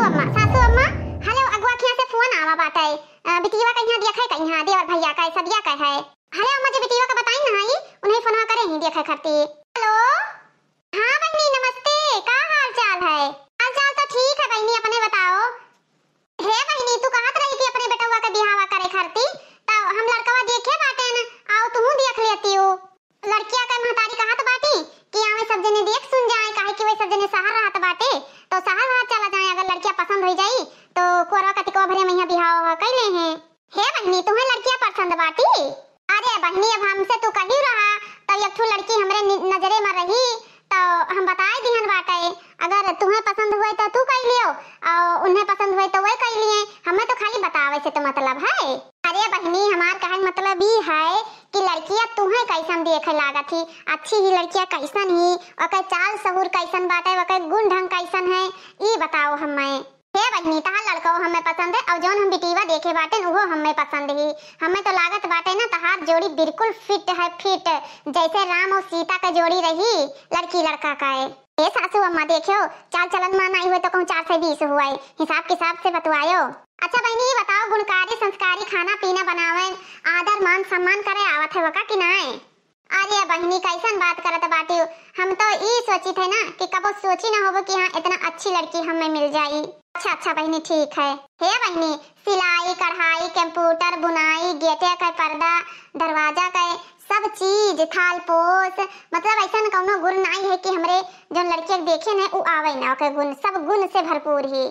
सासू अम्मा हेलो अगवा खिया से फोन आवा बाटे बिटिया का यहां देखै कहीं देवर भैया का सदिया का है। हेलो अम्मा जी बिटिया का बताई ना ही उन्हें फोन करे ही देखै खाती। हेलो हां बहनी नमस्ते, का हाल चाल है? हाल चाल तो ठीक है बहनी, अपने बताओ। हे बहनी तू कहत रही कि अपने बेटवा का बियाह करे खाती तो हम लड़कवा देखे बाटे न, आओ तू देख लेती हो। लड़किया का महतारी कहत बाटी कि आवे सब जने देख सुन जाए, काहे कि वे सब जने शहर रहत बाटे तो शहर हाथ चला जाए। अगर लड़किया पसंद हो जाई तो कोरवा कतिको भरे में बियाह कैले हैं। हे बहनी तुम्हें लड़किया पसंद बाटी? अरे बहनी अब हमसे तू कही रहा तो एक ठो लड़की हमरे नजरे में रही तो हम बताए दिहन बाटे। अगर तुम्हें पसंद हुए तो तू कह लियो और उन्हें पसंद हुए तो वे कह लिए, हमें तो खाली बतावे से तो मतलब है। अरे बहनी हमार कहन मतलब ही है कि लड़किया तुम्हें कैसन देखे लागत ही, अच्छी ही लड़किया कैसन ही, ओकर चाल सहूर कैसन बाटे, ओकर गुण ढंग कैसन है ई बताओ हमें। हे बहनी तहार लड़का हमें पसंद है और जौन हम बिटिवा देखे बाटे वो हमें पसंद ही। हमें तो लागत बाटे ना तहार जोड़ी बिल्कुल फिट है, फिट जैसे राम और सीता का जोड़ी रही लड़की लड़का का है। हे सासू अम्मा देखियो चाल चलन में नहीं हुए तो कहूं 4 से 20 हुआ है, हिसाब किताब से बतवायो। अच्छा बहनी ये बताओ गुणकारी संस्कारी खाना पीना बनावे आदर मान सम्मान करे आवत है वका कि नहीं? अरे बहनी कैसन बात करत बाटी, हम तो ई सोची थे ना कि कबो सोची ना होबो कि हाँ इतना अच्छी लड़की हमें मिल जाई। अच्छा बहनी ठीक है। हे बहनी सिलाई कढ़ाई कंप्यूटर बुनाई गेटे का पर्दा दरवाजा का सब चीज थाल पोस मतलब ऐसा कौनो गुण नहीं है कि हमरे जो लड़के देखे न उ आवे ना, ओके गुण सब गुण से भरपूर ही।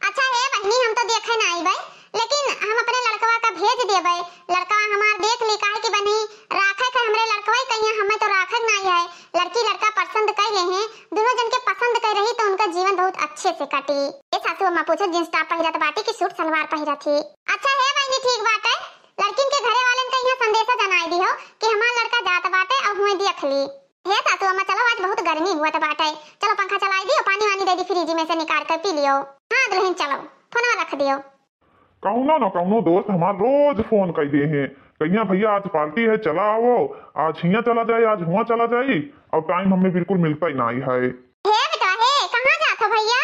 अच्छा है बहनी हम तो देखे ना आई भाई, लेकिन हम अपने लड़कवा का भेज देबे, लड़कवा हमार देख ली काहे कि बनी राखे के हमरे लड़कवा कहिया हमें तो राखक नहीं है। लड़की लड़का पसंद कर ले हैं, दोनों जन के पसंद कर रही तो उनका जीवन बहुत अच्छे से कटी। ए सासू अम्मा पूछे जींस टॉप पहिरत बाटी कि सूट सलवार पहिरत थी? अच्छा है बहनी ठीक बात है, लड़किन के घरे वालन का यहाँ संदेशा जनाई दी हो कि हमार लड़का जात बाटे और हुए देख ली। हे सासू अम्मा चलो आज बहुत गर्मी हुआ तो बाटे, चलो पंखा चलाई दियो पानी वानी दे दी फ्रिज में से निकाल कर पी लियो। हाँ दुल्हन चलो फोन रख दियो। कहूना ना कहूनो दोस्त हमार रोज फोन कर दिए हैं कहिया भैया आज पार्टी है चला आओ, आज हिया चला जाए आज हुआ चला जाए और टाइम हमें बिल्कुल मिलता ही नहीं है। हे बेटा हे कहाँ जात हो भैया?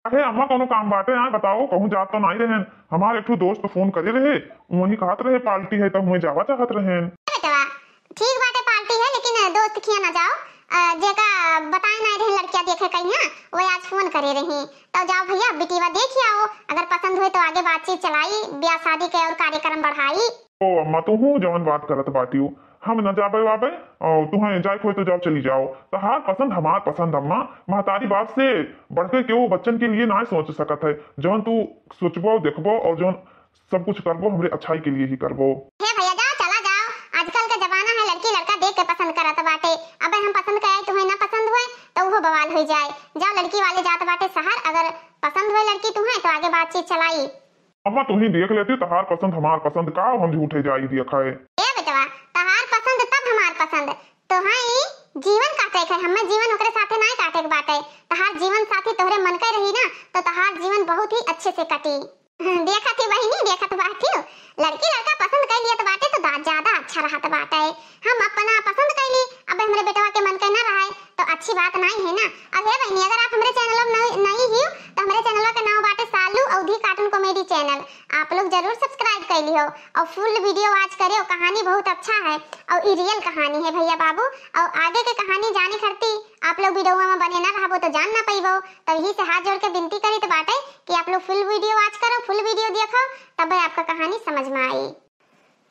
अरे अम्मा कोनो काम बाटे यहाँ बताओ, कहूँ जात तो नहीं रहे, हमारे एक दोस्त फोन करे रहे वही कहत रहे पार्टी है तो हुए जावा चाहत रहे। बेटा ठीक बाटे पार्टी है लेकिन दोस्त खिया ना जाओ, जेका बताए ना रहे लड़कियां देखे कहिया वो आज फोन करे रही तो जाओ भैया बिटिवा देखी आओ, अगर पसंद हुए तो आगे बातचीत चलाई ब्याह शादी के और कार्यक्रम बढ़ाई। ओ अम्मा तू हूँ जवन बात करत बाटी हम न जाबे वाबे और तुम्हें जाए खोए तो जाओ चली जाओ, तहार पसंद हमार पसंद अम्मा महतारी बाप से बढ़ के क्यों बच्चन के लिए ना सोच सकत है, जवन तू सोचबो देखबो और जवन सब कुछ करबो हमरे अच्छाई के लिए ही करबो। हे भैया जाओ चला जाओ, आजकल का जमाना है लड़की लड़का देख के पसंद करत बाटे, अब हम पसंद करे तुम्हें ना पसंद हुए तो वो बवाल हो जाए। जाओ लड़की वाले जात बाटे शहर, अगर पसंद हुए लड़की तुम्हें तो आगे बातचीत चलाई। अम्मा तुम ही देख लेती तहार पसंद हमार पसंद का हम झूठे जाई देखा है। ए बेटवा तहार पसंद तब हमार पसंद तो हाई जीवन काटे के हमें जीवन ओकरे साथे नहीं काटे के बाटे, तहार जीवन साथी तोहरे मन के रही ना तो तहार जीवन बहुत ही अच्छे से कटी। देखा थी बहनी देखा तो बाटी लड़की लड़का पसंद कर लिया तो बाटे तो ज्यादा अच्छा रहत बाटे। हम अपना पसंद कर ली अब हमारे बेटवा के मन के ना रहे तो अच्छी बात नहीं है ना। अब हे बहनी अगर आप हमारे चैनल में नहीं ही तो हमारे चैनल का नाम बाटे सालू अवधी कार्टून कॉमेडी चैनल, आप लोग जरूर सब्सक्राइब कर लियो और फुल वीडियो वॉच करियो, कहानी बहुत अच्छा है और ये रियल कहानी है भैया बाबू, और आगे की कहानी जाने करती आप लोग वीडियो में बने ना रहबो तो जान ना पाइबो, तो यही से हाथ जोड़ के विनती करी तो बाटे कि आप लोग फुल वीडियो वॉच करो फुल वीडियो देखो तब आपका कहानी समझ में आई।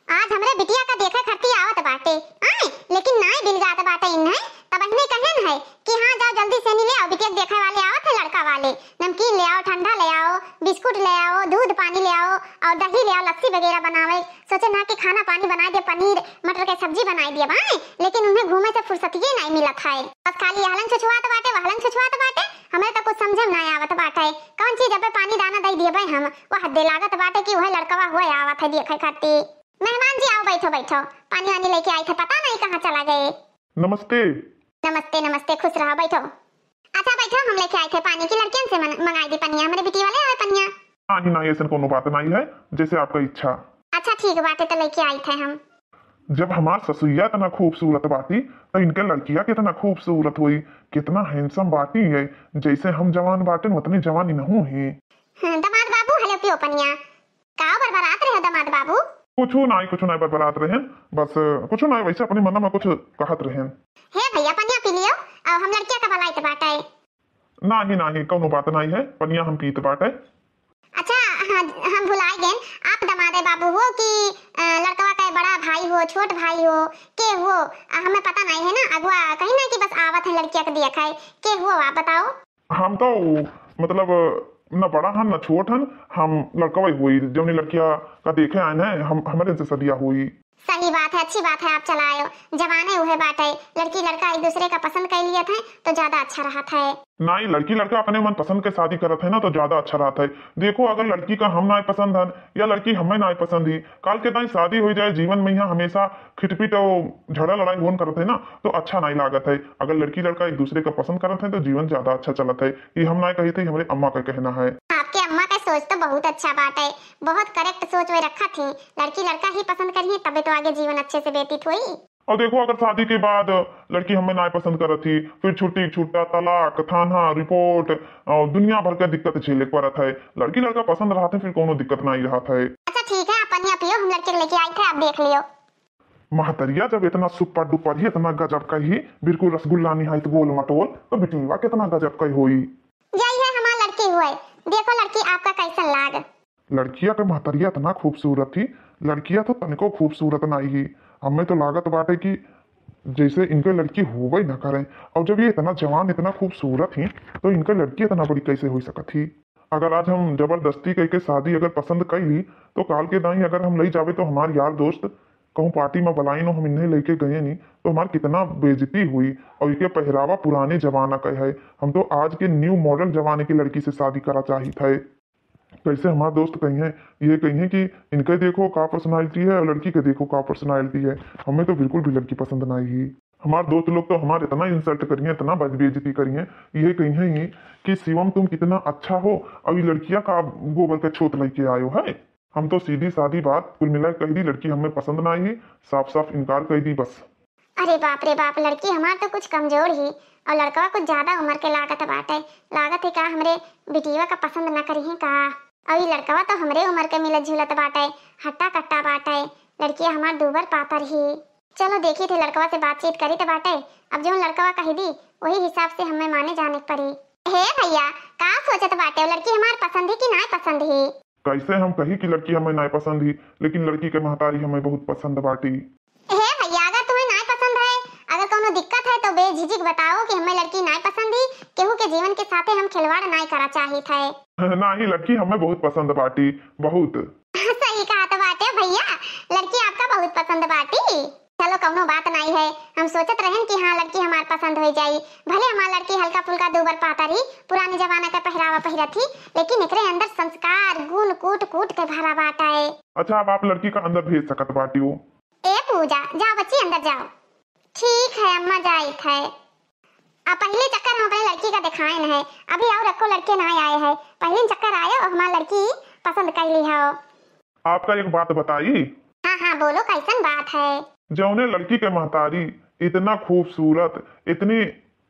आज हमरे बिटिया का देखा खर्ती आवत बाटे आए लेकिन नाई बिल जात बाटे इन्हें तब अहने कहन है कि हाँ जाओ जल्दी से ले आओ, बिटिया देखे वाले आवत है लड़का वाले, नमकीन ले आओ ठंडा ले आओ बिस्कुट ले आओ दूध पानी ले आओ और दही ले आओ लस्सी वगैरह बनावे, सोचे ना कि खाना पानी बनाए दे पनीर मटर के सब्जी बनाई दिए भाई, लेकिन उन्हें घूमे से फुर्सत ही नहीं मिलत है, बस खाली हलन छुछुआत बाटे वहलन छुछुआत बाटे, हमें तो कुछ समझ नहीं आवत बाटे कौन चीज अब पानी दाना दे दिए भाई हम वो हद लागत बाटे कि वह लड़कवा हुए आवत है देखे खाती। मेहमान जी आओ बैठो बैठो, पानी वानी लेके आए थे पता नहीं कहाँ चला गए। नमस्ते नमस्ते नमस्ते खुश रहो बैठो। अच्छा बैठो हम लेके आए थे पानी की लड़कियन से मंगाई दी पनिया, हमारे बिटी वाले आए पनिया। हाँ ही नहीं ऐसा कोनो बात नहीं है जैसे आपका इच्छा। अच्छा ठीक बात है तो लेके आए थे हम। जब हमार ससुइया इतना खूबसूरत बाटी तो इनके लड़किया कितना खूबसूरत हुई, कितना हैंडसम बाटी है। जैसे हम जवान बाटे उतनी जवानी नहू ही। दमाद बाबू हेलो पियो पनिया का बरबरात रहे दमाद बाबू। कुछ नहीं बरबरात रहे, बस कुछ नहीं, वैसे अपने मन में कुछ कहत रहे। हे भैया पनिया पी लियो और हम लड़किया का भलाई बाटे। नहीं कोनो बात नहीं है, पनिया हम पीते बाटे। अच्छा हाँ, हम भुला गए आप दमादे बाबू हो कि लड़कवा का बड़ा भाई हो छोट भाई हो के हो, हमें पता नहीं है ना, अगवा कहीं ना कि बस आवत है लड़किया के दिया खाए के हो, आप बताओ। हम तो मतलब न बड़ा हन न छोट हन, हम लड़का वही हुई जो लड़किया का देखे आए हैं, हम हमारे से सदिया हुई। सही बात है, अच्छी बात है, आप चलाए जमाने हुए बात है, लड़की लड़का एक दूसरे का पसंद कर लिया था तो ज्यादा अच्छा रहा था। नहीं, लड़की लड़का अपने मन पसंद के शादी करत है ना तो ज्यादा अच्छा रहता है। देखो अगर लड़की का हम ना पसंद है या लड़की हमें ना पसंद ही, काल के टाइम शादी हो जाए जीवन में यहाँ हमेशा खिटपिट और झगड़ा लड़ाई होन करते है ना तो अच्छा नहीं लागत है। अगर लड़की लड़का एक दूसरे का पसंद करते हैं तो जीवन ज्यादा अच्छा चलता है। ये हम ना कही थे, हमारे अम्मा का कहना है। आपके अम्मा का सोच तो बहुत अच्छा बात है, बहुत करेक्ट सोच में रखा थी, लड़की लड़का ही पसंद करिए तबे तो आगे जीवन अच्छे से व्यतीत हुई। और देखो अगर शादी के बाद लड़की हमें ना पसंद करत थी, फिर छुट्टी छुट्टा तलाक थाना रिपोर्ट और दुनिया भर का दिक्कत झेले पड़त है। लड़की लड़का पसंद रहा था फिर कोनो दिक्कत नहीं रहा था। अच्छा ठीक है, आप पनिया पियो, हम लड़के लेके आए थे, आप देख लियो। महतरिया जब इतना सुपर डुपर ही इतना गजब का ही बिल्कुल रसगुल्ला निहायत गोल मटोल तो बिटिया कितना गजब का हुई। यही है हमारा लड़की हुए, देखो लड़की आपका कैसा लाग। लड़किया के महतरिया इतना खूबसूरत थी, लड़किया तो तनिको खूबसूरत नहीं ही। हमें तो लागत बाटे कि जैसे इनके लड़की हो ही ना करें। और जब ये इतना जवान इतना खूबसूरत ही तो इनका लड़की इतना बड़ी कैसे हो सकती थी। अगर आज हम जबरदस्ती करके शादी अगर पसंद कर ली तो काल के दाई अगर हम ले जावे तो हमारे यार दोस्त कहूँ पार्टी में बुलाई नो हम इन्हें लेके गए नहीं तो हमारी कितना बेइज्जती हुई। और इनके पहरावा पुराने जमाना का है, हम तो आज के न्यू मॉडल जमाने की लड़की से शादी करा चाहिए थे। कैसे हमारे दोस्त कही हैं ये कही हैं कि इनके देखो का पर्सनालिटी है और लड़की के देखो का पर्सनालिटी है। हमें तो बिल्कुल भी लड़की पसंद नहीं ही। हमारे दोस्त लोग तो हमारे इतना इंसल्ट करिए इतना बेइज्जती करिए, ये कही है कि शिवम तुम कितना अच्छा हो और ये लड़कियां का गोबर का छोट लेके आयो है। हम तो सीधी सादी बात कुल मिला कह दी, लड़की हमें पसंद ना आई, साफ साफ इनकार कर दी बस। अरे बाप रे बाप, लड़की हमार तो कुछ कमजोर ही और लड़का कुछ ज्यादा उम्र के लागत बाटे, लागत है का हमरे बिटिया का पसंद ना करी है का। और ये लड़कवा तो हमरे उम्र के मिलत झुलत बाटे, हट्टा कट्टा बाटे, लड़किया हमार दूबर पातर ही। चलो देखी थे लड़कवा से बातचीत करी तो बाटे, अब जो लड़कवा कही दी वही हिसाब से हमें माने जाने पड़ी। हे भैया का सोचत बाटे, लड़की हमार पसंद ही कि ना पसंद ही। कैसे हम कही कि लड़की हमें ना पसंद ही, लेकिन लड़की के महतारी हमें बहुत पसंद बाटी। हे भैया अगर तुम्हें ना पसंद है, अगर कोनो दिक्कत है तो बेझिझक बताओ कि हमें लड़की ना पसंद ही, केहू के जीवन के साथे हम खिलवाड़ ना करा चाहिए थे। ना ही लड़की हमें बहुत पसंद बाटी, बहुत सही कहा तो बाटे भैया, लड़की आपका बहुत पसंद बाटी। चलो कौनो बात नहीं है, हम सोचत रहन कि हाँ लड़की हमार पसंद हो जाई, भले हमार लड़की हल्का फुल्का दूबर पाता रही, पुराने जमाने का पहरावा पहिरत थी, लेकिन एकरे अंदर संस्कार गुण कूट कूट के भरा बाटा है। अच्छा अब आप लड़की का अंदर भेज सकत बाटी हो। ए पूजा जाओ बच्ची अंदर जाओ। ठीक है अम्मा जाई थे, अब पहले चक्कर हम अपने लड़की का दिखाए न है, अभी और रखो लड़के ना आए हैं, पहले चक्कर आए और हमार लड़की पसंद कर ली है। आपका एक बात बताई। हाँ हाँ बोलो कैसन बात है। जौने लड़की के महतारी इतना खूबसूरत इतनी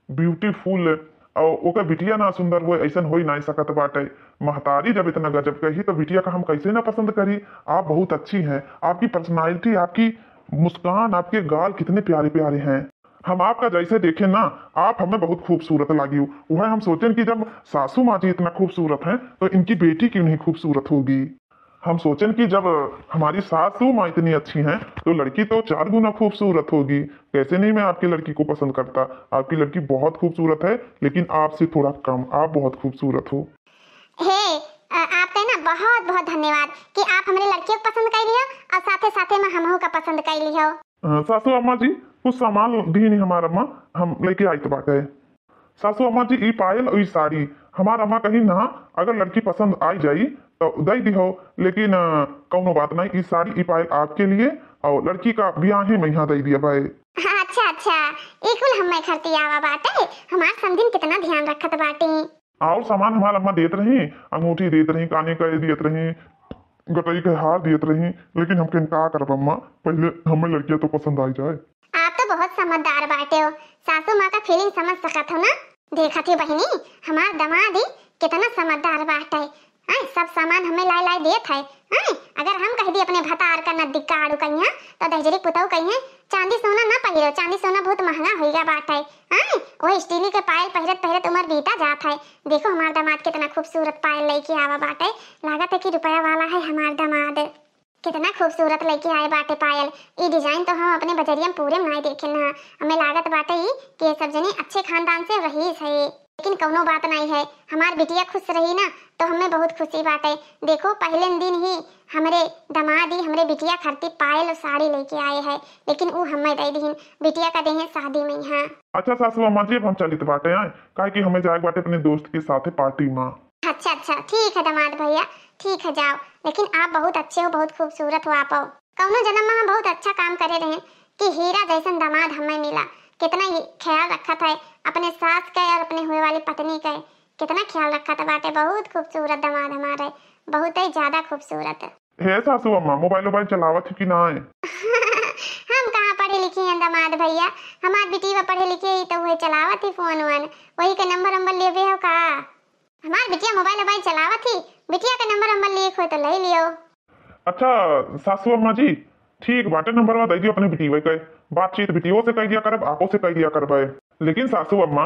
ब्यूटीफुल और ओकर बिटिया ना सुंदर हो ऐसा हो ही नहीं सकत बाटे। महतारी जब इतना गजब कही तो बिटिया का हम कैसे ना पसंद करी। आप बहुत अच्छी हैं, आपकी पर्सनालिटी आपकी मुस्कान आपके गाल कितने प्यारे प्यारे हैं। हम आपका जैसे देखे ना आप हमें बहुत खूबसूरत लगी। वह हम सोचें कि जब सासू माँ जी इतना खूबसूरत हैं तो इनकी बेटी क्यों नहीं खूबसूरत होगी। हम सोचें कि जब हमारी सासू माँ इतनी अच्छी हैं तो लड़की तो 4 गुना खूबसूरत होगी। कैसे नहीं मैं आपकी लड़की को पसंद करता, आपकी लड़की बहुत खूबसूरत है लेकिन आपसे थोड़ा कम, आप बहुत खूबसूरत हो। हे आपका ना बहुत बहुत धन्यवाद कि आप हमारे लड़कियों को पसंद कर लियो और साथे साथे में हमहू का पसंद कर लियो। सासू अम्मा जी कुछ सामान दी नहीं हमारा अम्मा, हम लेके आई तो बात है। सासू अम्मा जी ई पायल और ई साड़ी हमारा अम्मा कहीं ना अगर लड़की पसंद आई जाई तो दे दी हो, लेकिन कौनो बात नहीं, ई साड़ी ई पायल आपके लिए और लड़की का ब्याह ही मैं यहाँ दे दिया भाई। अच्छा अच्छा इकुल हमें खरती आवा बाटे, हमार समझिन कितना ध्यान रखत बाटी। और सामान हमारा अम्मा देत रही, अंगूठी देत रही, काने का देत रही, गटई के हार दियत रही, लेकिन हमके का करब अम्मा, पहले हमें लड़कियां तो पसंद आई जाए। आप तो बहुत समझदार बाटे हो, सासू माँ का फीलिंग समझ सकत हो ना। देखत ही बहिनी, हमार दमाद ही कितना समझदार बाटे। सब सामान हमें लाई लाई देत है। अगर हम कह दी अपने भतार का नद्दी काड़ू कहिया तो दहजरी पुतौ कहिए चांदी सोना ना पहिरो, चांदी सोना बहुत महंगा होइगा बाटे। वो स्टील के पायल पहिरत पहिरत उम्र बीता जात है। देखो हमार दामाद कितना खूबसूरत पायल लेके आवा बाटे, लागत है कि रुपया वाला है हमार दामाद। कितना खूबसूरत लेके आए बाटे पायल। ये डिजाइन तो हम अपने बजरिया में पूरे में नहीं देखे ना। हमें लागत बाटे ही कि ये सब जने अच्छे खानदान से रही है। लेकिन कौनो बात नहीं है, हमार बिटिया खुश रही ना तो हमें बहुत खुशी बाटे। देखो पहले दिन ही हमारे दामाद ही हमरे बिटिया खातिर पायल और साड़ी लेके आए हैं, लेकिन वो हमें दे दीन बिटिया का देहे शादी में। यहाँ अच्छा सासू अम्मा जी, अब हम चलित बाटे आए काहे कि हमें जाए बाटे अपने दोस्त के साथ पार्टी में। अच्छा अच्छा ठीक है दामाद भैया, ठीक है जाओ। लेकिन आप बहुत अच्छे हो, बहुत खूबसूरत हो आप। कौनो जन्म में हम बहुत अच्छा काम करे रहे कि हीरा जैसन दामाद हमें मिला। कितना ख्याल रखा था अपने सास का और अपने हुए वाली पत्नी का, कितना ख्याल रखा था बाटे। बहुत खूबसूरत दामाद हमारे, बहुत ही ज्यादा खूबसूरत है। सासू अम्मा मोबाइल चलावत कि ना है? हम कहाँ पढ़े लिखे हैं दामाद भैया, हमार बिटिया पढ़े लिखे ही तो वही चलावत ही फोन वन, वही का नंबर लेवे हो का? हमार बिटिया मोबाइल चलावत ही, बिटिया का नंबर लिख हो तो ले लियो। अच्छा सासू अम्मा जी, ठीक बाटे, नंबर दे दियो अपने बिटिया के। बातचीत बिटियों से कर दिया करब, आपो से कर दिया करब। लेकिन सासू अम्मा,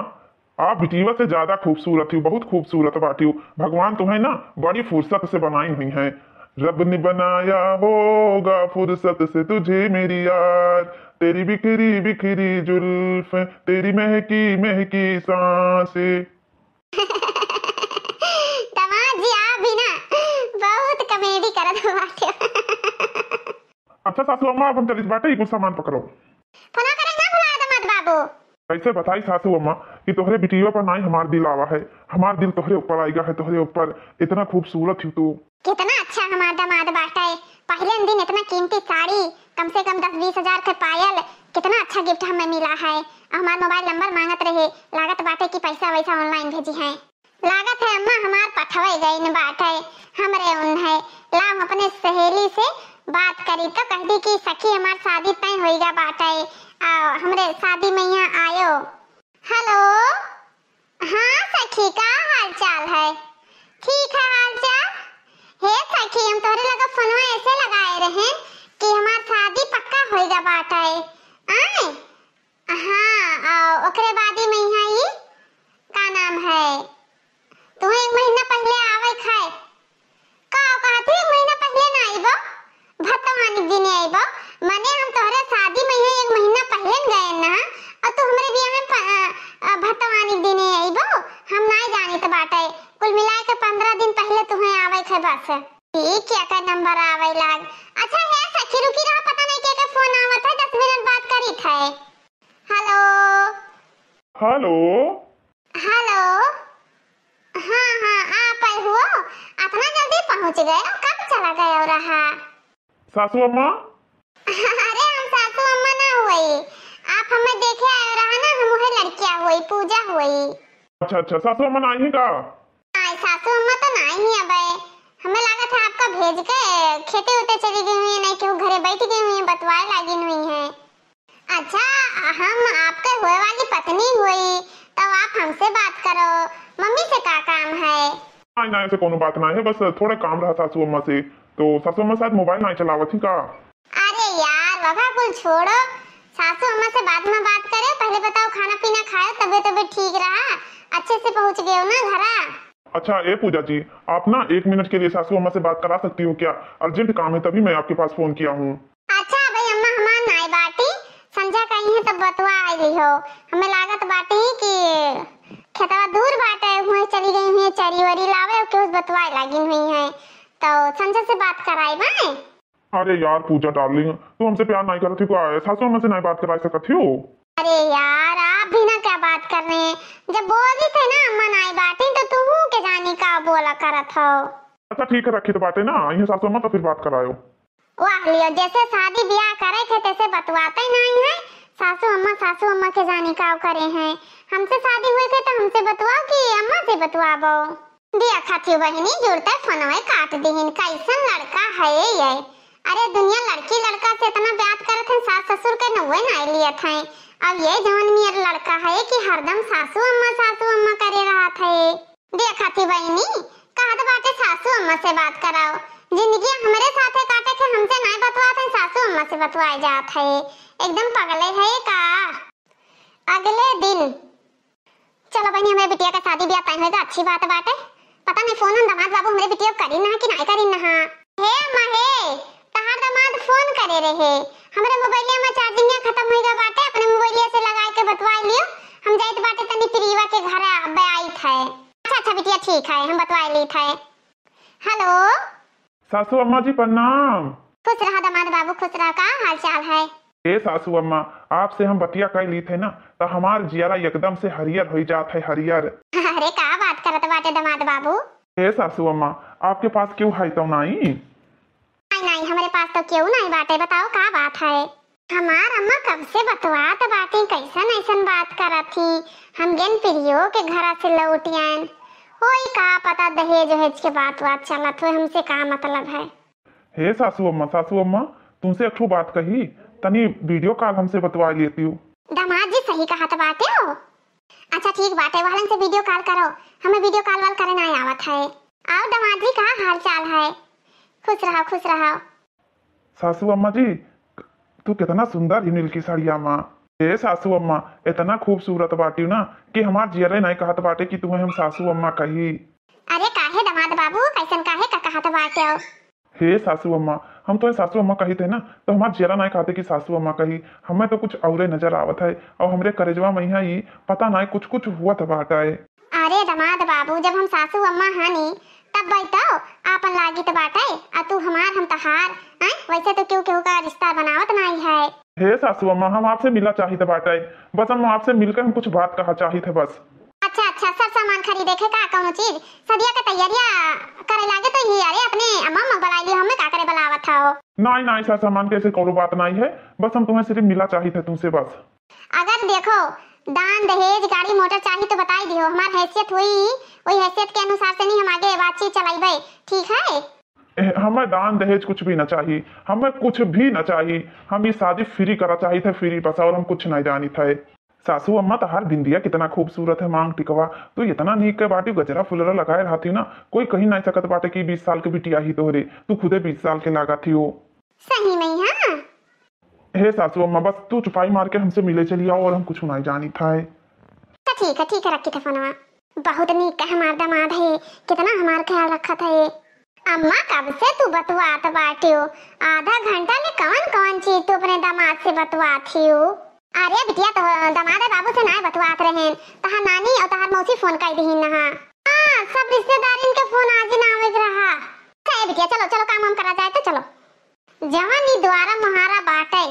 आप बिटिया से ज्यादा खूबसूरत हो, बहुत खूबसूरत बाटी हो। भगवान तुम्हें ना बड़ी फुर्सत से बनाई हुई है। रब ने बनाया होगा फुर्सत से तुझे मेरी यार, तेरी बिखरी बिखरी जुल्फ, तेरी महकी महकी सांसें। दामाद जी आप भी ना बहुत कॉमेडी करत बाटे। अच्छा सासू अम्मा, अब हम चलित बाटे, कुछ सामान पकड़ो। फोन करे ना भुला दामाद बाबू। कैसे बताई सासू अम्मा कि तोहरे बिटिया पर ना ही हमार दिल आवा है, हमार दिल तोहरे ऊपर आएगा है, तोहरे ऊपर। इतना खूबसूरत हो तू। कितना अच्छा हमार दामाद बाटे। पहले दिन इतना कीमती साड़ी, कम से कम 10-20 हजार के पायल, कितना अच्छा गिफ्ट हमें मिला है। हमार मोबाइल नंबर मांगत रहे, लागत बाटे कि पैसा वैसा ऑनलाइन भेजी है। लागत है अम्मा हमार पठवे गई न बाटे, हमरे उन है ला हम अपने सहेली से बात करी तो कहती कि सखी हमार शादी तय होइगा बाटे, हमरे शादी में यहाँ आयो। हेलो हाँ सखी, का हाल चाल है? ठीक है हाल चाल। हे सखी, हम तोहरे लगा फोनवा ऐसे लगाए रहे कि हमार शादी पक्का होइगा बाटे। हाँ ओकरे बादी में यहाँ ही का नाम है, तुम्हें 1 महीना पहले आवे खाए का कहती, 1 महीना पहले ना आइबो, भतवानी दिन आइबो। माने हम तोहरे शादी में 1 महीना पहले गए ना, और तू हमरे बियाह में भतवानी दिन आइबो। हम नहीं जानी तो बाटे, कुल मिला के 15 दिन पहले तुम्हें आवे थे बस। ठीक क्या का नंबर आवे लाग। अच्छा है सखी, रुकी रहा, पता नहीं क्या का फोन आवत है, 10 मिनट बात करी थे। हेलो हेलो हेलो, हाँ आप आए हो, इतना जल्दी पहुंच गए, कब चला गए हो रहा? सासू अम्मा। अरे हम सासू अम्मा ना हुई, आप हमें देखे आए रहा ना, हम वही लड़कियां हुई, पूजा हुई। अच्छा अच्छा, सासू अम्मा नहीं का? सासू अम्मा तो नहीं है अबे, हमें लगा था आपका भेज के खेते उते चली गई हुई है, नहीं कि घरे बैठ गई हुई है, बतवाए लगी हुई है। अच्छा हम आपके हुए वाली पत्नी हुई, तो आप हमसे बात करो, मम्मी से क्या काम है? नहीं ऐसे कोनो बात नहीं है, बस थोड़ा काम रहा सासू अम्मा से, तो सासू अम्मा शायद मोबाइल नहीं चलावत थी का? अरे यार बाबा कुल छोड़ो, सासू अम्मा से बाद में बात करे, पहले बताओ खाना पीना खाए, तबीयत ठीक रहा, अच्छे से पहुंच गए हो ना घरा? अच्छा ए पूजा जी, आप ना 1 मिनट के लिए सासू अम्मा से बात करा सकती हो क्या? अर्जेंट काम है, तभी मैं आपके पास फोन किया हूँ। अच्छा भाई अम्मा हमार नाई बाटी संजा कहीं है, तब बतवा आई हो, हमें लागत बाटे ही कि खेतवा दूर बाटे, वहीं चली गई हुई है, चरी वरी लावे के उस बतवाए लगी हुई है, तो संजा से बात कराई भाई। अरे यार पूजा डार्लिंग, तू हमसे प्यार नहीं करती को आए, सासू अम्मा से नहीं बात करा सकती हो? अरे यार आप भी ना क्या बात कर रहे हैं, जब बोली थे ना अम्मा नाई बाटी तो तू के जानी का बोला करत हो। अच्छा ठीक है, रखी तो बातें ना, आई है सासू अम्मा तो फिर बात करायो। वाह लियो, जैसे शादी ब्याह करे थे तैसे बतवाते नहीं है, सासू अम्मा के जानी का करे हैं। हमसे शादी हुई थे तो हमसे बतवाओ कि अम्मा से बतवाओ। दिया खाती बहिनी जुड़ते फोनवे काट दीहिन कैसन लड़का है ये। अरे दुनिया लड़की लड़का से इतना बात करत हैं, सास ससुर के नौवे ना लियत हैं। अब ये जवन मेरा लड़का है कि हरदम सासू अम्मा करे रहा था। दिया खाती बहिनी कहत बाटे सासू अम्मा से बात कराओ, जिंदगी हमारे साथे काटे के हमसे नहीं बतवात हैं, सासू अम्मा से बतवाए जात है। एकदम पगले है का। अगले दिन चलो बहनी हमारे बिटिया का शादी ब्याह तय होगा, अच्छी बात बाटे। पता नहीं फोन दामाद बाबू हमारे बिटिया करी ना कि नहीं करी ना। हे अम्मा हे तहार दामाद फोन करे रहे, हमारे मोबाइल में चार्जिंग खत्म हो गया बाटे, अपने मोबाइल से लगा के बतवा लियो। हम जाइत बाटे तनी प्रियवा के घर आबे आई थे। अच्छा बिटिया ठीक है, हम बतवा ली थे। हेलो सासू अम्मा जी प्रणाम। खुश रहा दामाद बाबू, खुश रहा। का हाल चाल है? ए सासू अम्मा आपसे हम बतिया कर ली थे ना तो हमार जियारा एकदम से हरियर हो जात है, हरियर। अरे का बात करत बाटे दामाद बाबू? ए सासू अम्मा आपके पास क्यों है तो नहीं? नहीं हमारे पास तो क्यों नहीं बाटे, बताओ का बात है? हमार अम्मा कब से बतवात बाटे कैसन ऐसन बात करत थी। हम गेन प्रियो के घर से लौटियन, ओई का पता दहेज वहेज के बात चलत हो, हमसे का मतलब है? हे सासू अम्मा तुमसे एक बात कही, तनी वीडियो कॉल हमसे बतवा लेती हूँ। दामाद जी सही कहा तो बाटे हो। अच्छा ठीक बाटे, वालन से वीडियो कॉल करो, हमें वीडियो कॉल वाल करे नहीं आवत है। आओ दामाद जी का हाल चाल है? खुश रहो खुश रहो। सासू अम्मा जी तू कितना सुंदर ही नीलकी साड़िया माँ। हे सासू अम्मा इतना खूबसूरत बाटी ना कि हमार जियरे नहीं कहत बाटे कि तुम्हें हम सासू अम्मा कही। अरे काहे दामाद बाबू कैसन काहे का कहत बाटे हो? हे सासू अम्मा हम तो सासू अम्मा कही थे ना तो हमार जियरा नहीं कहते कि सासू अम्मा कही, हमें तो कुछ और नजर आवत है और हमरे करेजवा मैया ही पता नहीं कुछ हुआ था बाटा है। अरे दामाद बाबू जब हम सासू अम्मा हानी तब बताओ आपन लागी तो बाटे, आ तू हमार हम तहार हैं? वैसे तो क्यों का रिश्ता बनावत नहीं है। हे सासू अम्मा हम आपसे मिला चाहिए बाटे, बस हम आपसे मिलकर हम कुछ बात कहा चाहिए बस। अच्छा सब सामान खरीदे के का कौनो चीज सदिया के तैयारियां करे लागे तो ही अरे अपने अम्मा बुलाई ली, हमें का करे बुलावत हो? नहीं सर सामान कैसे कोनो बात नहीं है, बस हम तुम्हें सिर्फ मिला चाहिए तुमसे बस। अगर देखो दान दहेज गाड़ी मोटर चाहिए तो बताई दियो, हमार हैसियत हुई वही हैसियत के अनुसार से नहीं हम आगे बातचीत चलाइबे, ठीक है? हमें दान दहेज कुछ भी न चाहिए, हमें कुछ भी न चाहिए, हम ये शादी फ्री करा चाहिए थे, फ्री बस, और हम कुछ नहीं जानी थे। सासू अम्मा तहार बिंदिया कितना खूबसूरत है, मांग टिकवा तो इतना नीक के बाटी गजरा फुलरा लगाए रहती ना, कोई कहीं नहीं सकत बाटे कि 20 साल के बिटिया ही तो रे, तू खुदे 20 साल के लागा थी हो। सही नहीं है? हे सासू अम्मा बस तू चुपाई मार के हमसे मिले चली आओ, और हम कुछ नहीं जानी था। ठीक है रखी थे फोनवा। बहुत नीक का हमार दामाद है, कितना हमार ख्याल रखा था। अम्मा कब से तू बतवात बाटी हो? आधा घंटा में कौन चीज तू अपने दामाद से बतवाती हो? अरे बिटिया तो दामाद बाबू से नहीं बतवात रहे, तहार नानी और तहार मौसी फोन कर दी ना। हां सब रिश्तेदार के फोन आज ना आवे रहा। चल बिटिया चलो काम हम करा जाए तो चलो। जवानी द्वारा महारा बाटे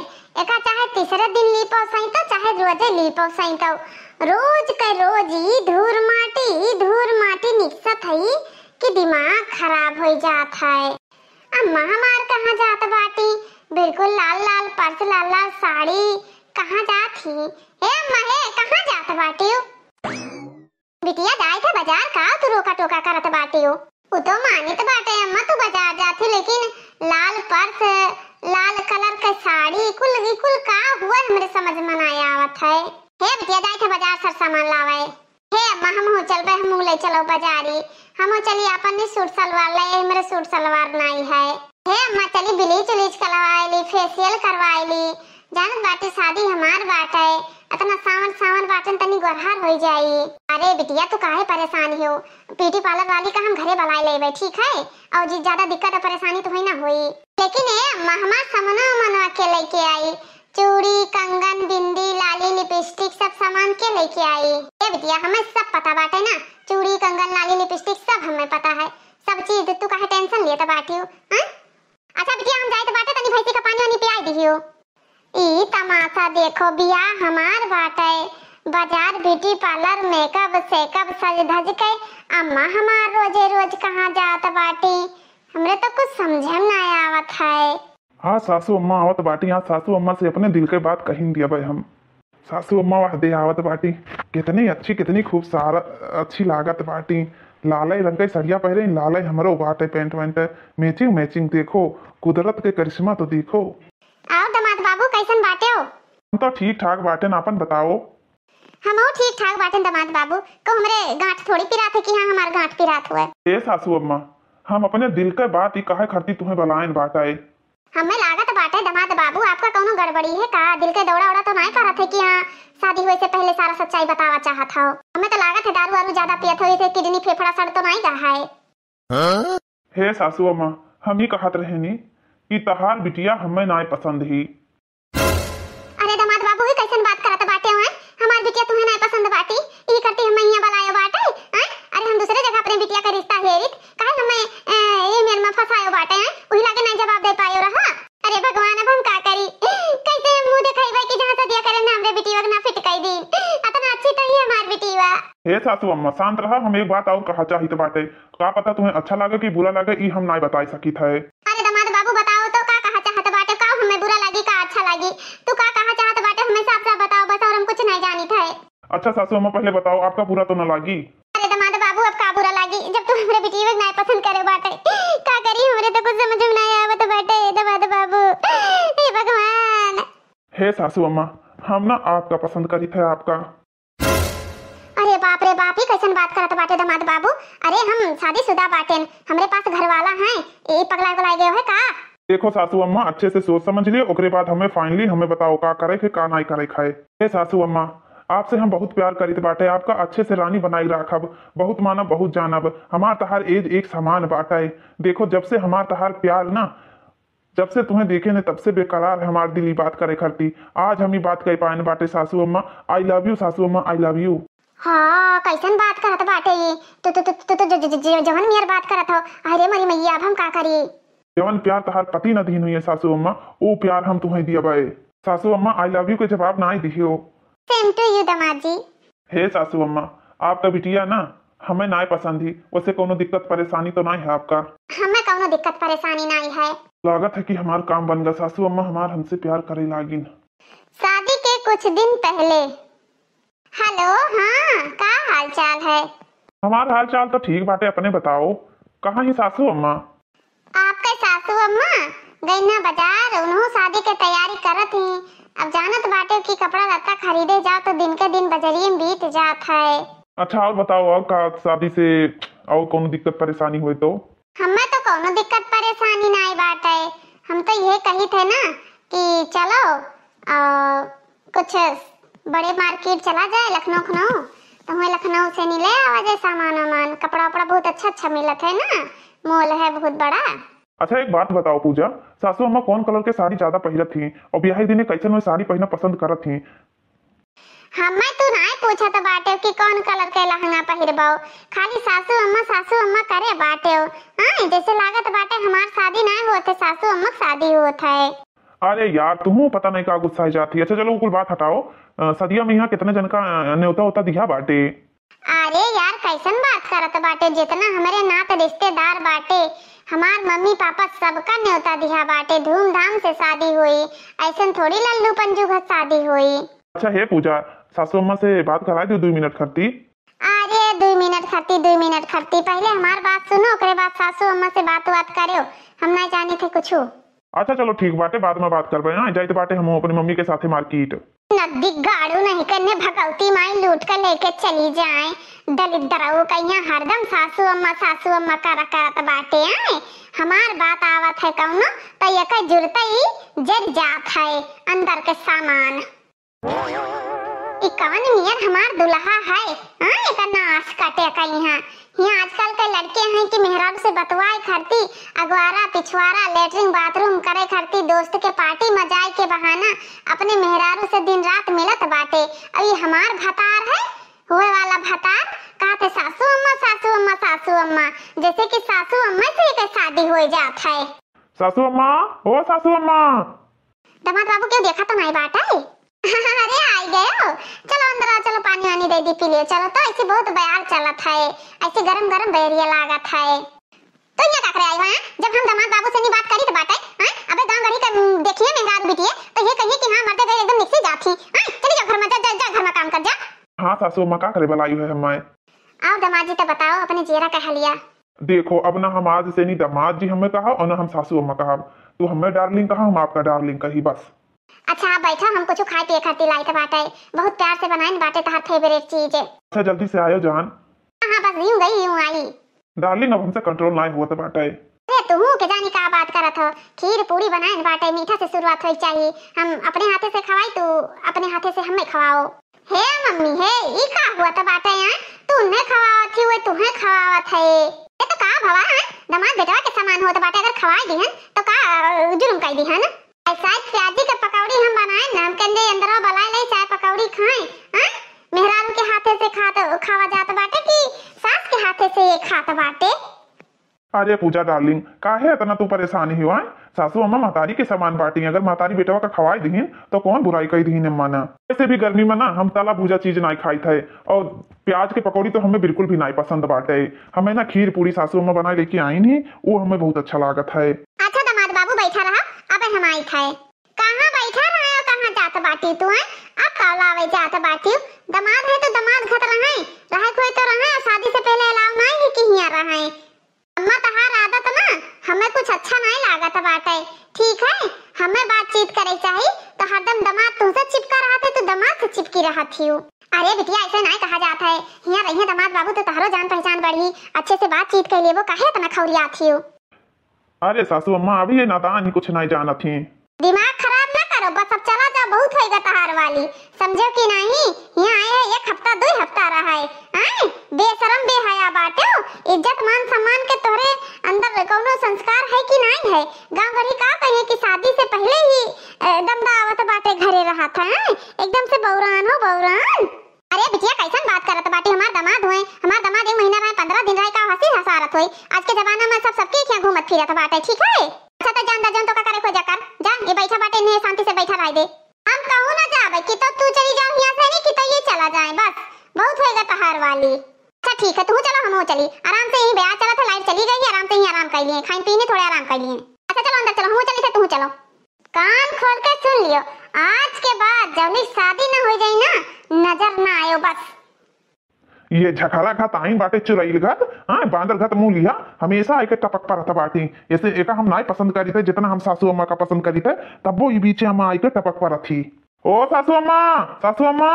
एका चाहे तीसरे दिन लीपो सही तो चाहे रोजे लीपो सही तो रोज के रोज ही धूर माटी निकसत है कि दिमाग खराब हो जात है। अम्मा हमार कहाँ जात बाटी? बिल्कुल लाल पर्स लाल साड़ी कहाँ जात ही? हे अम्मा हे कहाँ जात बाटी हो? बिटिया जाए थे बाजार का तू रोका टोका करत बाटी हो? वो तो मानी तो बाटे अम्मा तू बाजार जाती, लेकिन लाल पर्स लाल कलर का साड़ी कुल का हुआ हमरे समझ में नहीं आवत है। हे बिटिया जाए थे बाजार सर सामान लावे। हे अम्मा हम हो चलबे, हम ले चलो बाजारी, हम चली अपन ने सूट सलवार ले, मेरे सूट सलवार नहीं है। हे अम्मा चली ब्लीच करवाई ली, फेशियल करवाई ली, जानत बाटी शादी हमार बाटे, इतना सावन बाटन तनी गोरहार हो जाई। अरे बिटिया तू काहे परेशान हो? ब्यूटी पार्लर वाली का हम घरे बुलाए लेबे, ठीक है? और जी ज्यादा दिक्कत और परेशानी तो ही ना हुई। लेकिन अम्मा हमार सामना मनवा के लेके आई, चूड़ी कंगन बिंदी लाली लिपस्टिक सब सामान के लेके आई। ए बिटिया हमें सब पता बाटे ना, चूड़ी कंगन लाली लिपस्टिक सब हमें पता है, सब चीज तू काहे टेंशन लेत बाटी हो? अच्छा बिटिया हम जाए तो बाटे तनी भैंसी का पानी वानी पियाई दियो। ई तमाशा देखो बियाह हमार बाटे, बाजार ब्यूटी पार्लर मेकअप सेकअप सज धज के अम्मा हमार रोज कहाँ जात बाटी, हमरे तो कुछ समझ में नहीं आवत है। हाँ सासू अम्मा आवत बाटी, हाँ सासू अम्मा से अपने दिल के बात कहीं दिया भाई हम। सासू अम्मा वाह दे आवत बाटी, कितनी अच्छी कितनी खूबसूरत अच्छी लागत बाटी, लाल रंग के सड़िया पहरे, लाल हमरो बाटे पेंट वेंट, मैचिंग मैचिंग। देखो कुदरत के करिश्मा तो देखो। आओ दामाद बाबू कैसन बाटे हो? हम तो ठीक ठाक बाटे, अपन बताओ। हमहू ठीक ठाक बाटे दामाद बाबू। को हमरे गांठ थोड़ी पिरात है कि हाँ हमार गांठ पिरात हुए। ए सासू अम्मा, हम अपने दिल के बात ही कहे खरती तुम्हें बलायन बाटाए। हमें लागत बाटे दामाद बाबू आपका कौनो गड़बड़ी है का? दिल के दौड़ा उड़ा तो नहीं करत है कि हाँ शादी हुए से पहले सारा सच्चाई बतावा चाहत हो। हमें तो लागत है दारू वारू ज्यादा पियत हो, इसे किडनी फेफड़ा सड़ तो नहीं रहा है। हे सासू अम्मा, हम ही कहत रहेनी कि तहार बिटिया हमें नाय पसंद ही। अरे दामाद बाबू ही कैसन बात करत बाटे हो? हमार बिटिया तुम्हें नहीं पसंद बाटी, ई करती हम यहाँ बलायो बाटे। अरे हम दूसरे जगह अपने बिटिया का रिश्ता हेरित काहे हमें ये मेल में फसायो बाटे हैं? वही लागे नहीं जवाब दे पायो रहा। अरे भगवान अब हम का करी? कैसे मुंह दिखाई भाई कि जहां से दिया करे ना हमरे बिटिया ना फिट कई दी। इतना अच्छी तो ही हमार बिटिया। हे सासू अम्मा शांत रहा, हम एक बात और कहा चाहिए बाटे। का पता तुम्हें अच्छा लगे कि बुरा लगे, ई हम नहीं बता सकी थे। अरे दामाद बाबू बताओ तो का कहा चाहत बाटे? का हमें बुरा लगी का अच्छा लगी? तू का कहा चाहत बाटे हमें साफ साफ बताओ बस, और हम कुछ नहीं जानी थे। अच्छा सासू अम्मा पहले बताओ, आपका बुरा तो न लगी? अरे दामाद बाबू अब का बुरा लगी जब तुम हमरे बिटिया नहीं पसंद करे बाटे। का करी हमरे तो कुछ समझ में नहीं आवत बाटे दामाद बाबू। हे भगवान। हे सासू अम्मा, हम ना आपका पसंद करी थे आपका। अरे बाप रे बाप, ही कैसन बात करत बाटे दामाद बाबू? अरे हम शादीशुदा बाटेन, हमरे पास घर वाला है, ए पगला गए है का? देखो सासू अम्मा अच्छे से सोच समझ लिए, ओकरे बाद हमें फाइनली हमें बताओ का करे के का नहीं करे खाए। हे सासू अम्मा, आपसे हम बहुत प्यार करीत बाटे, आपका अच्छे से रानी बनाई रखब, बहुत मानब बहुत जानब। हमार तहार एज एक समान बाटे। देखो जब से हमार तहार प्यार ना, जब से तुम्हें देखे ने तब से बेकरार हमार दिल ही बात करे करती। आज हम ही बात कर पाए बाटे सासू अम्मा। आई लव यू सासू अम्मा, आई लव यू। हाँ कैसन बात करत बाटे ये? तो जवन मियर बात करत हो। अरे मरी मैया अब हम का करी? जवन प्यार तहार पति न दीन हुई है सासू अम्मा, वो प्यार हम तुम्हें दिया बाए। सासू अम्मा आई लव यू के जवाब ना ही दियो। सेम टू यू दामाद जी। हे सासू अम्मा, आपका बिटिया ना हमें ना पसंद ही, वैसे कोनो दिक्कत परेशानी तो नहीं है आपका? हमें कोनो दिक्कत परेशानी नहीं है। लागत है कि हमार काम बन गया सासू अम्मा, हमार हमसे प्यार करे लागिन। शादी के कुछ दिन पहले। हेलो हाँ, का हाल चाल है? हमार हाल चाल तो ठीक बाटे, अपने बताओ। कहाँ ही सासू अम्मा? आपके सासू अम्मा गई ना बाजार, उन्हों शादी के तैयारी करत ही। अब जानत बाटे कि कपड़ा लत्ता खरीदे जाओ तो दिन के दिन बजरिए में बीत जात है। अच्छा और बताओ, और का शादी से और कोनो दिक्कत परेशानी हुई तो? हमें तो कोनो दिक्कत परेशानी नहीं बाटे। हम तो ये कही थे ना कि चलो कुछ बड़े मार्केट चला जाए, लखनऊ। तो हमें लखनऊ से नहीं ले आवा जाए सामान वामान, कपड़ा वपड़ा बहुत अच्छा मिलत है ना, मॉल है बहुत बड़ा। अच्छा एक बात बताओ पूजा, सासू अम्मा कौन कलर के साड़ी ज्यादा पहिरत थी और ब्याह दिन कैसन में साड़ी पहनना पसंद करत थी? हमें तू नहीं पूछत बाटे कि कौन कलर के लहंगा पहिरबाओ, खाली सासू अम्मा करे बाटे हो। हाँ जैसे लागत बाटे हमार शादी नहीं होते, सासू अम्मा शादी होत है। अरे यार तुम पता नहीं का गुस्सा जाती है। अच्छा चलो कुल बात हटाओ, सदिया में यहाँ कितने जन का न्योता होता दिया बाटे? अरे यार कैसन बात करत बाटे, जितना हमारे नात रिश्तेदार बाटे, हमार मम्मी पापा सबका न्योता दिया बाटे, धूमधाम से शादी हुई, ऐसा थोड़ी लल्लू पंजू घर शादी हुई। अच्छा हे पूजा, सासू अम्मा से बात करा दो 2 मिनट खरती। अरे 2 मिनट खरती, पहले हमार बात सुनो, ओकरे बाद सासू अम्मा से बात करो, हम नहीं जाने थे कुछ। अच्छा चलो ठीक बाटे, बाद में बात करबे। हाँ जाते बाटे हम अपनी मम्मी के साथे मार्केट। नदी गाड़ू नहीं करने भगवती माई लूट कर लेके चली जाए। दलिद्रऊ कहिया हरदम सासू अम्मा करत बाटे आए। हमार बात आवत है कौनो तो ये कई जुरते ही जर जात है अंदर के सामान। ई कौन नियर हमार दुल्हा है? हाँ एक नाश काटे कहिया। यहाँ आजकल के लड़के हैं कि मेहराब से बतवाए करती, अगवारा पिछवारा लेटरिन बाथरूम करे करती, दोस्त के पार्टी मजाए के बहाना अपने मेहरारू से दिन रात मिलत बाटे। अब ये हमार भतार है, हुए वाला भतार कहते सासू अम्मा, जैसे कि सासू अम्मा से एक शादी हो जात है। सासू अम्मा, ओ सासू अम्मा। दामाद बाबू क्यों देखा तो नहीं बाटा है? अरे आई गए हो, चलो अंदर आओ, चलो पानी वानी दे दी पी लियो। चलो तो ऐसे बहुत बयार चलत है, ऐसे गरम बैरिया लागत है। तो यहाँ का करे आई हो? जब हम दामाद बाबू से नहीं बात करी तो बात है। अबे गांव गढ़ी का देखिए मेहरारू बिटिया तो ये कहिए कि हाँ मरते गए एकदम मिक्सी जाती। चली जाओ घर में, जा घर में काम कर जा। हाँ सासू अम्मा का करे भलाई है हमारे? आओ दामाद जी तो बताओ अपने जेरा कहा लिया। देखो अब ना हम आज से नहीं दामाद जी हमें कहा और ना हम सासू अम्मा कहा, तो हमें डार्लिंग कहा, हम आपका डार्लिंग कही बस। अच्छा आप बैठो, हम कुछ खाए पिए खाती लाई तो बाटे, बहुत प्यार से बनाए बाटे तहार फेवरेट चीज। अच्छा जल्दी से आयो जान। हाँ बस यूं गई यूं आई। डार्लिंग अब हमसे कंट्रोल ना हुआ तो बाटे। अरे तू के जानी का बात करत हो, खीर पूरी बनाए बाटे, मीठा से शुरुआत होई चाहिए, हम अपने हाथे से खवाई तू अपने हाथे से हमें खवाओ। हे मम्मी हे ई का हुआ तो बाटे यार, तू ने खवावत थी वो तुम्हें खवावत है, ये तो का भवा है दामाद बेटवा के समान हो तो बाटे, अगर खवाई दिहन तो का जुर्म कर दिहन। ऐसा प्याजी के पकौड़ी हम बनाए ना, हम कंदे अंदर बलाए ले चाहे पकौड़ी खाएं, हां मेहरारू के हाथे से खावा जात बाटे कि सास के हाथे से ये खात बाटे। अरे पूजा डार्लिंग काहे इतना तू परेशानी हुआ है? सासू अम्मा महतारी के समान बाटी, अगर महतारी बेटवा का खवाई दीन तो कौन बुराई कही दीन अम्मा ना। वैसे भी गर्मी में ना हम तला भूजा चीज नहीं खाई थे, और प्याज के पकौड़ी तो हमें बिल्कुल भी नहीं पसंद बाटे। हमें ना खीर पूरी सासू अम्मा बनाए लेके आई नहीं, वो हमें बहुत अच्छा लागत है। अच्छा दामाद बाबू बैठा रहा, अब हम आई थे। कहाँ बैठा रहा है कहाँ जात बाटी तू है? अब कालावे जात बाटी, दामाद है तो दामाद घत रहे कोई तो रहे, शादी से पहले अलाव नहीं है कि हिया रहे। अम्मा तहार आदत ना हमें कुछ अच्छा नहीं लागत बाटे, ठीक है हमें बातचीत करे चाहिए तो हरदम दामाद तुमसे चिपका रहा था तो दामाद से चिपकी रहा थी। अरे बिटिया ऐसे नहीं कहा जाता है, हिया रही दामाद बाबू तो तहारो जान पहचान बढ़ी, अच्छे से बातचीत कर ले, वो काहे इतना खौरिया थी। अरे सासू अम्मा अभी ये नादान ही कुछ नहीं जाना थी। दिमाग खराब ना करो, बस अब चला जाओ, बहुत होएगा तहार वाली, समझो कि नहीं? यहाँ आए हैं 1 हफ्ता 2 हफ्ता रहा है, आए बेशरम बेहया बाटे, इज्जत मान सम्मान के तोरे अंदर कोनो संस्कार है कि नहीं है? गांव गढ़ी का कहे कि शादी से पहले ही दमदावत बाटे घरे रहा था, एकदम से बौरान हो बौरान। अरे बिटिया कैसन बात करत बाटे, हमार दामाद होए, हमार दामाद 1 महीना रहे 15 दिन रहे, का हंसी हंसारत होई। आज के जमाना में सबके क्या घूमत फिरत बाटे, ठीक है? अच्छा तो जान दर्जन तो का करे को जाकर जा, ये बैठा बाटे ने शांति से बैठा रह दे। हम कहूं ना जावे कि तो तू चली जाओ यहां से, नहीं कि तो ये चला जाए, बस बहुत होएगा तहार वाली। अच्छा ठीक है तू चलो हम चली, आराम से यहीं ब्याह चला था, लाइट चली गई, आराम से यहीं आराम कर लिए, खाइन पीने थोड़े आराम कर लिए। अच्छा चलो अंदर चलो, हम चली थे तू चलो। कान खोल के सुन लियो, आज के बाद जब शादी ना हो जाए ना, नजर ना आयो बस। ये झखाला घात आई बाटे चुरैल घात, हाँ बांदर घात मुंह लिया, हमेशा आके टपक पर रहता बाटी। ऐसे एका हम नहीं पसंद करी थे जितना हम सासू अम्मा का पसंद करी थे, तब वो बीचे हम आके टपक पर थी। ओ सासू अम्मा, सासू अम्मा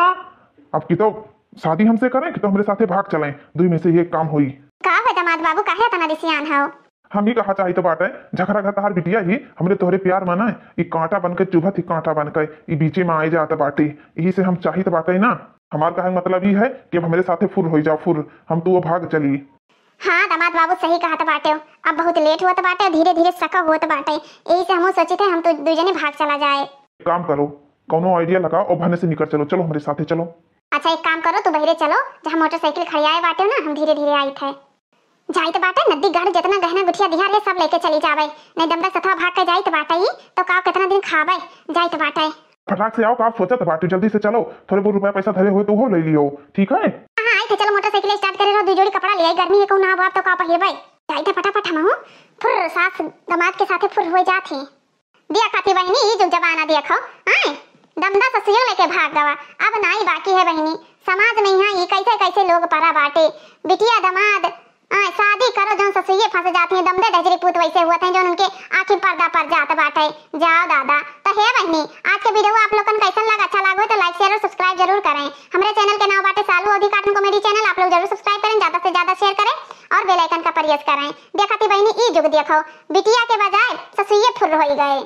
अब की तो शादी हमसे करें कि तो हमारे साथे भाग चलें, दुई में से ये काम हुई। का है दामाद बाबू काहे तना दिसियान हो? हम ही कहा चाहिए तो बाटे झखरा घात हर बिटिया ही हमरे तोहरे प्यार माना है, ई कांटा बनकर चुभत ही कांटा बनकर ई बीचे में आए जाता बाटी, यही से हम चाहिए तो बाटे ना। हमार कहे मतलब ये है कि हमारे साथे फुर हो जाओ, फुर हम तू वो भाग चली। हाँ दामाद बाबू सही कहा बाटे, अब बहुत लेट हुआ बाटे, धीरे धीरे सका हुआ बाटे, यही से हम सोचे थे हम तो दूजने भाग चला जाए। काम करो कोनो आइडिया लगाओ और भने से निकल चलो, चलो हमारे साथे चलो। अच्छा एक काम करो, तू बहरे चलो, जहाँ मोटरसाइकिल खड़ियाए बाटे ना, हम धीरे धीरे आई थे। जाई तो बाटे नदी गढ़ जितना गहना गुठिया दिहार है सब लेके चली जावे, नहीं दमदा सथवा भाग के जाई तो बाटे ही तो का कितना दिन खावे, जाई तो बाटे। फटाक से आओ, का सोचा तो बाटे, जल्दी से चलो, थोड़े बहुत रुपया पैसा धरे हुए तो वो ले लियो, ठीक है? हां आई थे, चलो मोटरसाइकिल स्टार्ट करे रहो, 2 जोड़ी कपड़ा ले आई, गर्मी है को ना बाप तो का पहिरबै, जाई थे फटाफट हम फुर सास दामाद के साथे फुर हो जाथे। दिया खाती बहनी ई जो जमाना देखो, आए दमदा ससियो लेके भाग गवा, अब नाई बाकी है बहनी, समाज में यहाँ ये कैसे कैसे लोग परा बाटे, बिटिया दामाद शादी करो जो ससुइये फंस जाती है, दमदे डजरी पूत वैसे हुआ थे जो उनके आंखें पर्दा पर जात बाटे। जाओ दादा तो हे बहनी, आज के वीडियो आप लोगन कैसन लगा, अच्छा लागो तो लाइक शेयर और सब्सक्राइब जरूर करें। हमारे चैनल के नाम बाटे सालू अवधी कार्टून कॉमेडी चैनल, आप लोग जरूर सब्सक्राइब करें, ज्यादा से ज्यादा शेयर करें और बेल आइकन का प्रेस करें। देखा थी बहनी ई जुग देखो, बिटिया के बजाय ससुइये फुर हो गए।